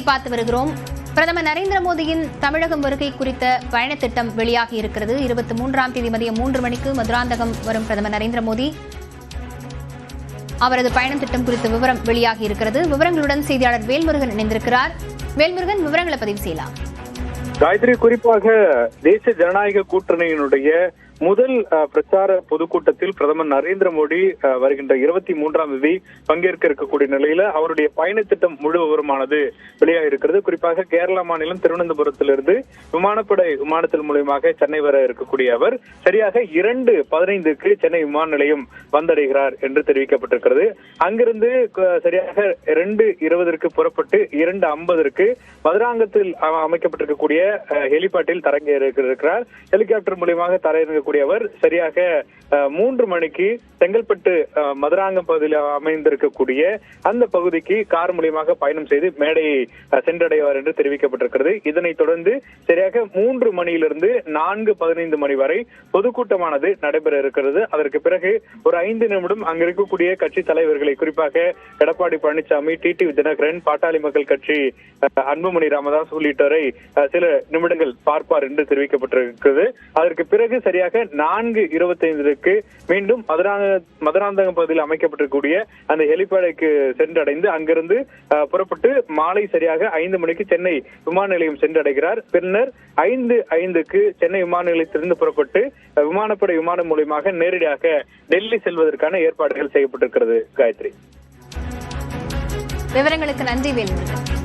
பார்த்து வருகிறோம். பிரதமர் நரேந்திர மோடியின் தமிழகம் வருகை குறித்த பயணத்திட்டம் வெளியாகி இருக்கிறது. 23ஆம் தேதி மதியம் 3 மணிக்கு மதுராந்தகம் வரும் பிரதமர் நரேந்திர மோடி. அவரது பயணம் திட்டம் குறித்த விவரம் வெளியாகி இருக்கிறது. விவரங்களுடன் செய்தியாளர் வேல்முருகன் இணைந்திருக்கிறார். வேல்முருகன், விவரங்களை பதிவு செய்யலாம். காயத்ரி, குறிப்பாக தேசிய ஜனநாயக கூட்டணியினுடைய முதல் பிரச்சார பொதுக்கூட்டத்தில் பிரதமர் நரேந்திர மோடி வருகின்ற 23ஆம் தேதி பங்கேற்க இருக்கக்கூடிய நிலையில அவருடைய பயண திட்டம் முழு விவரமானது வெளியாக இருக்கிறது. குறிப்பாக கேரளா மாநிலம் திருவனந்தபுரத்திலிருந்து விமானத்தில் மூலமாக சென்னை வர இருக்கக்கூடிய அவர் சரியாக 2:15க்கு சென்னை விமான நிலையம் வந்தடைகிறார் என்று தெரிவிக்கப்பட்டிருக்கிறது. அங்கிருந்து சரியாக 2:20ற்கு புறப்பட்டு 2:50ற்கு மதுராந்தகத்தில் அமைக்கப்பட்டிருக்கக்கூடிய ஹெலிபாட்டில் தரங்க இருக்கிறார். ஹெலிகாப்டர் மூலமாக தர அவர் சரியாக 3 மணிக்கு செங்கல்பட்டு மதுராந்தகம் பகுதியில் அமைந்திருக்கக்கூடிய அந்த பகுதிக்கு கார் மூலியமாக பயணம் செய்து மேடையை சென்றடைவார் என்று தெரிவிக்கப்பட்டிருக்கிறது. இதனைத் தொடர்ந்து சரியாக 3 மணியிலிருந்து 4:15 மணி வரை பொதுக்கூட்டமானது நடைபெற இருக்கிறது. அதற்கு பிறகு ஒரு 5 நிமிடம் அங்க இருக்கக்கூடிய கட்சி தலைவர்களை, குறிப்பாக எடப்பாடி பழனிசாமி, டிடிவி தினகரன், பாட்டாளி மக்கள் கட்சி அன்புமணி ராமதாஸ் உள்ளிட்டோரை சில நிமிடங்கள் பார்ப்பார் என்று தெரிவிக்கப்பட்டிருக்கிறது. அதற்கு பிறகு சரியாக 4:25க்கு மீண்டும் மதுராந்தகம் பகுதியில் அமைக்கப்பட்டிருக்கூடிய அந்த ஹெலிபேடுக்கு சென்றடைந்து அங்கிருந்து புறப்பட்டு மாலை சரியாக 5 மணிக்கு சென்னை விமான நிலையம் சென்றடைகிறார். பின்னர் 5:05க்கு சென்னை விமான நிலையத்திலிருந்து புறப்பட்டு விமானப்படை விமானம் மூலமாக நேரடியாக டெல்லி செல்வதற்கான ஏற்பாடுகள் செய்யப்பட்டிருக்கிறது. காயத்ரி, விவரங்களுக்கு நன்றி வேல்முருகன்.